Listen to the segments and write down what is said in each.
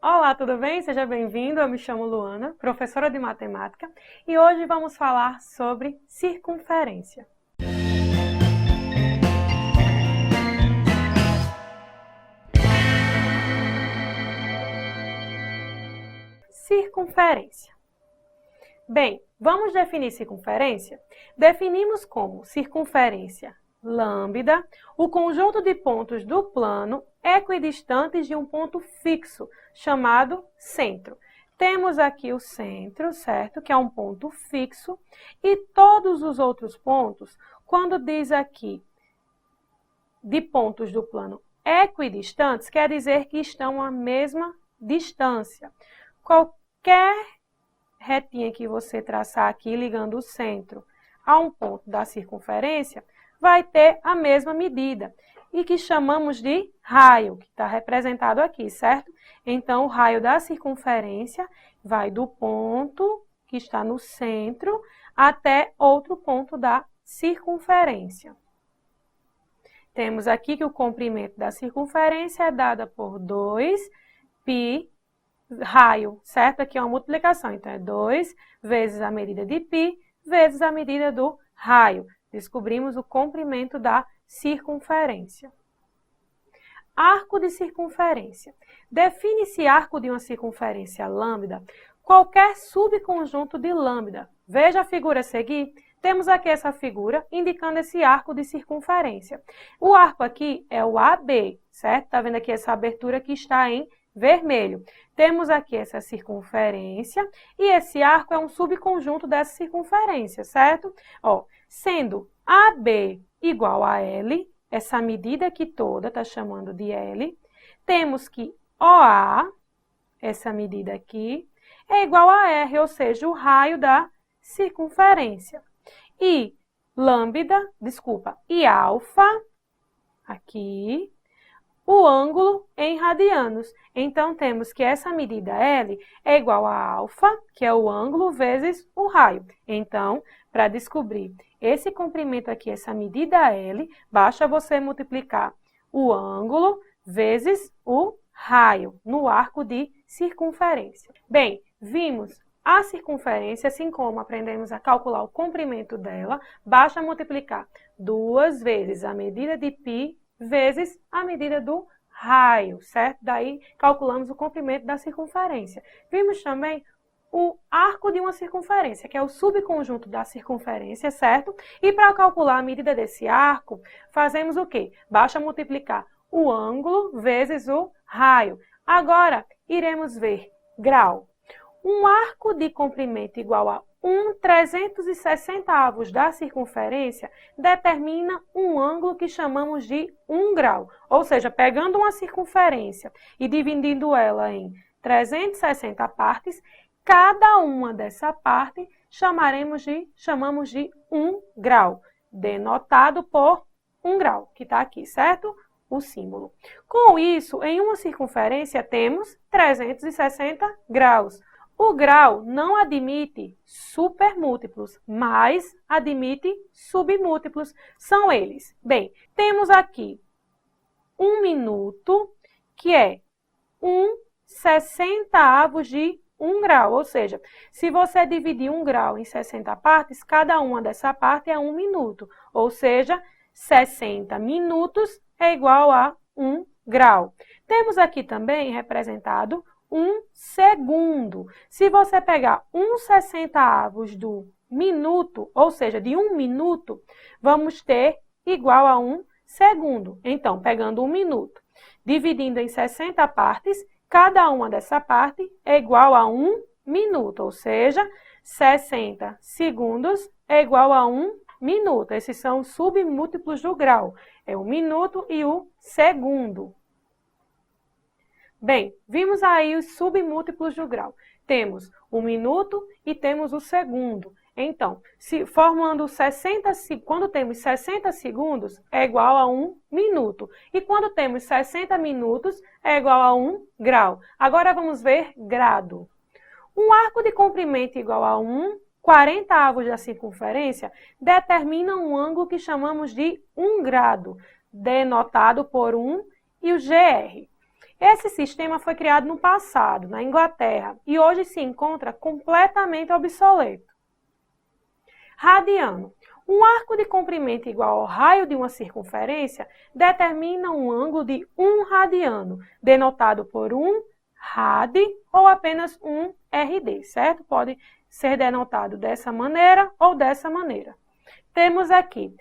Olá, tudo bem? Seja bem-vindo. Eu me chamo Luana, professora de matemática, e hoje vamos falar sobre circunferência. Circunferência. Bem, vamos definir circunferência? Definimos como circunferência lambda, o conjunto de pontos do plano equidistantes de um ponto fixo, chamado centro. Temos aqui o centro, certo? Que é um ponto fixo, e todos os outros pontos, quando diz aqui de pontos do plano equidistantes, quer dizer que estão à mesma distância. Qualquer retinha que você traçar aqui, ligando o centro a um ponto da circunferência, vai ter a mesma medida, e que chamamos de raio, que está representado aqui, certo? Então, o raio da circunferência vai do ponto que está no centro até outro ponto da circunferência. Temos aqui que o comprimento da circunferência é dado por 2π raio, certo? Aqui é uma multiplicação, então é 2 vezes a medida de π vezes a medida do raio. Descobrimos o comprimento da circunferência. Arco de circunferência. Define-se arco de uma circunferência lambda qualquer subconjunto de lambda. Veja a figura a seguir. Temos aqui essa figura indicando esse arco de circunferência. O arco aqui é o AB, certo? Está vendo aqui essa abertura que está em vermelho. Temos aqui essa circunferência e esse arco é um subconjunto dessa circunferência, certo? Ó, sendo AB igual a L, essa medida aqui toda está chamando de L, temos que OA, essa medida aqui, é igual a R, ou seja, o raio da circunferência. E e alfa, aqui, o ângulo em radianos. Então, temos que essa medida L é igual a alfa, que é o ângulo, vezes o raio. Então, para descobrir esse comprimento aqui, essa medida L, basta você multiplicar o ângulo vezes o raio no arco de circunferência. Bem, vimos a circunferência, assim como aprendemos a calcular o comprimento dela, basta multiplicar 2 vezes a medida de π vezes a medida do raio, certo? Daí, calculamos o comprimento da circunferência. Vimos também o arco de uma circunferência, que é o subconjunto da circunferência, certo? E para calcular a medida desse arco, fazemos o quê? Basta multiplicar o ângulo vezes o raio. Agora, iremos ver grau. Um arco de comprimento igual a 1/360 da circunferência determina um ângulo que chamamos de 1 grau. Ou seja, pegando uma circunferência e dividindo ela em 360 partes, cada uma dessa parte chamamos de 1 grau, denotado por 1 grau, que está aqui, certo? O símbolo. Com isso, em uma circunferência temos 360 graus. O grau não admite supermúltiplos, mas admite submúltiplos. São eles. Bem, temos aqui 1 minuto, que é 1/60 de 1 grau. Ou seja, se você dividir 1 grau em 60 partes, cada uma dessa parte é 1 minuto. Ou seja, 60 minutos é igual a 1 grau. Temos aqui também representado 1 segundo. Se você pegar 1/60 do minuto, ou seja, de 1 minuto, vamos ter igual a 1 segundo. Então, pegando 1 minuto, dividindo em 60 partes, cada uma dessa parte é igual a 1 minuto, ou seja, 60 segundos é igual a 1 minuto. Esses são os submúltiplos do grau. É o minuto e o segundo. Bem, vimos aí os submúltiplos do grau. Temos o minuto e temos o segundo. Então, quando temos 60 segundos, é igual a 1 minuto. E quando temos 60 minutos, é igual a 1 grau. Agora, vamos ver grado. Um arco de comprimento igual a 1/40 da circunferência determina um ângulo que chamamos de 1 grado, denotado por 1 e o GR. Esse sistema foi criado no passado, na Inglaterra, e hoje se encontra completamente obsoleto. Radiano. Um arco de comprimento igual ao raio de uma circunferência determina um ângulo de 1 radiano, denotado por 1 rad ou apenas 1 rd, certo? Pode ser denotado dessa maneira ou dessa maneira. Temos aqui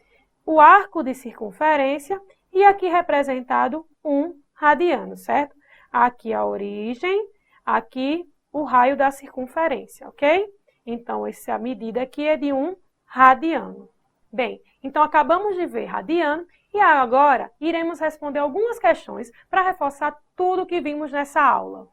o arco de circunferência e aqui representado 1 radiano, certo? Aqui a origem, aqui o raio da circunferência, ok? Então, essa medida aqui é de 1 radiano. Bem, então acabamos de ver radiano e agora iremos responder algumas questões para reforçar tudo o que vimos nessa aula.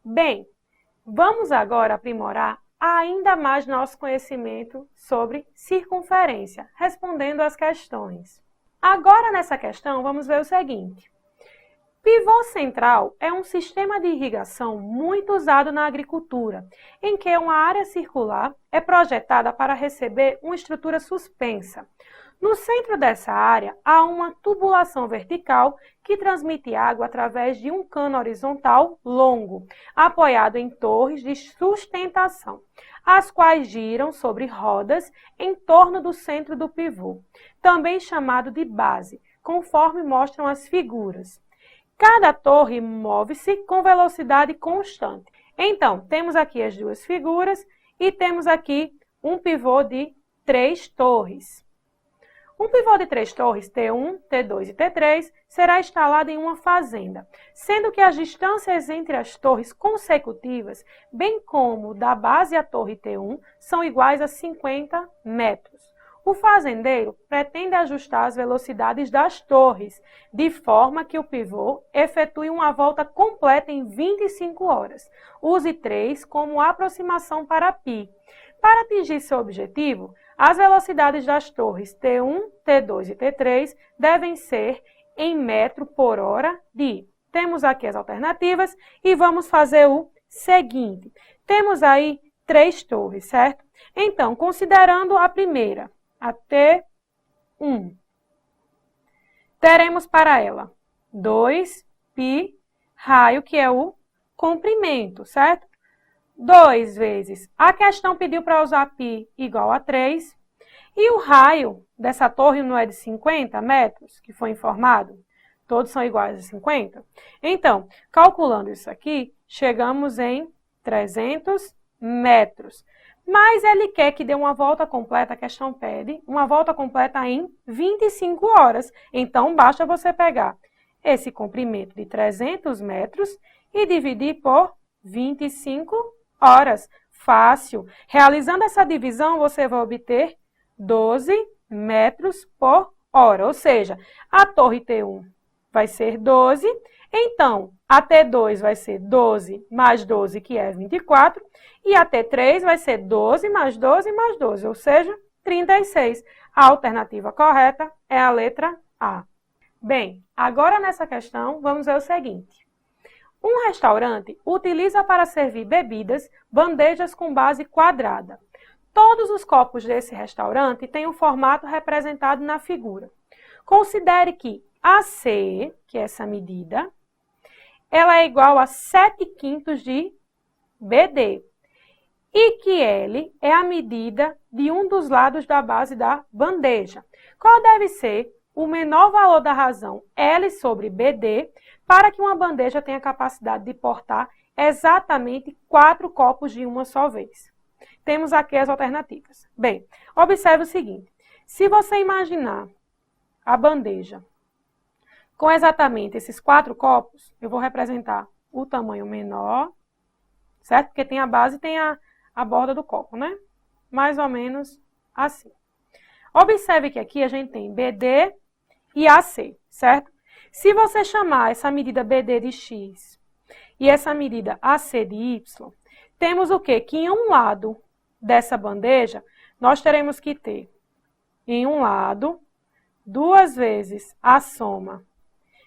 Bem, vamos agora aprimorar ainda mais nosso conhecimento sobre circunferência, respondendo às questões. Agora, nessa questão, vamos ver o seguinte. Pivô central é um sistema de irrigação muito usado na agricultura, em que uma área circular é projetada para receber uma estrutura suspensa. No centro dessa área, há uma tubulação vertical que transmite água através de um cano horizontal longo, apoiado em torres de sustentação, as quais giram sobre rodas em torno do centro do pivô, também chamado de base, conforme mostram as figuras. Cada torre move-se com velocidade constante. Então, temos aqui as duas figuras e temos aqui um pivô de 3 torres. Um pivô de 3 torres, T1, T2 e T3, será instalado em uma fazenda, sendo que as distâncias entre as torres consecutivas, bem como da base à torre T1, são iguais a 50 metros. O fazendeiro pretende ajustar as velocidades das torres, de forma que o pivô efetue uma volta completa em 25 horas. Use 3 como aproximação para π. Para atingir seu objetivo, as velocidades das torres T1, T2 e T3 devem ser em metro por hora de... Temos aqui as alternativas e vamos fazer o seguinte. Temos aí 3 torres, certo? Então, considerando a primeira, a T1, teremos para ela 2π raio, que é o comprimento, certo? 2 vezes, a questão pediu para usar π igual a 3, e o raio dessa torre não é de 50 metros, que foi informado? Todos são iguais a 50? Então, calculando isso aqui, chegamos em 300 metros. Mas ele quer que dê uma volta completa, a questão pede, uma volta completa em 25 horas. Então, basta você pegar esse comprimento de 300 metros e dividir por 25 horas. Fácil. Realizando essa divisão, você vai obter 12 metros por hora. Ou seja, a torre T1 vai ser 12, então a T2 vai ser 12 mais 12, que é 24, e a T3 vai ser 12 mais 12 mais 12, ou seja, 36. A alternativa correta é a letra A. Bem, agora nessa questão, vamos ver o seguinte. Um restaurante utiliza para servir bebidas bandejas com base quadrada. Todos os copos desse restaurante têm um formato representado na figura. Considere que AC, que é essa medida, ela é igual a 7/5 de BD. E que L é a medida de um dos lados da base da bandeja. Qual deve ser o menor valor da razão L sobre BD para que uma bandeja tenha capacidade de portar exatamente 4 copos de uma só vez? Temos aqui as alternativas. Bem, observe o seguinte. Se você imaginar a bandeja com exatamente esses 4 copos, eu vou representar o tamanho menor, certo? Porque tem a base e tem a borda do copo, né? Mais ou menos assim. Observe que aqui a gente tem BD e AC, certo? Se você chamar essa medida BD de X e essa medida AC de Y, temos o quê? Que em um lado dessa bandeja, nós teremos que ter, em um lado, 2 vezes a soma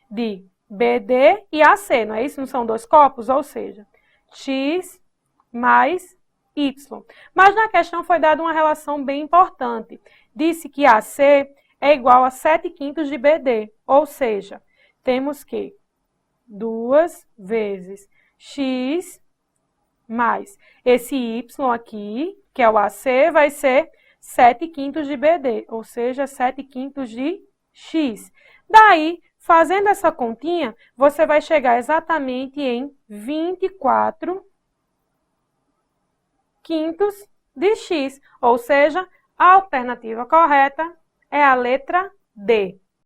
de BD e AC, não é isso? Não são 2 copos? Ou seja, X mais Y. Mas na questão foi dada uma relação bem importante. Disse que AC é igual a 7/5 de BD, ou seja, temos que 2 vezes X mais esse Y aqui, que é o AC, vai ser 7/5 de BD, ou seja, 7/5 de X. Daí, fazendo essa continha, você vai chegar exatamente em 24/5 de X, ou seja, a alternativa correta é a letra D.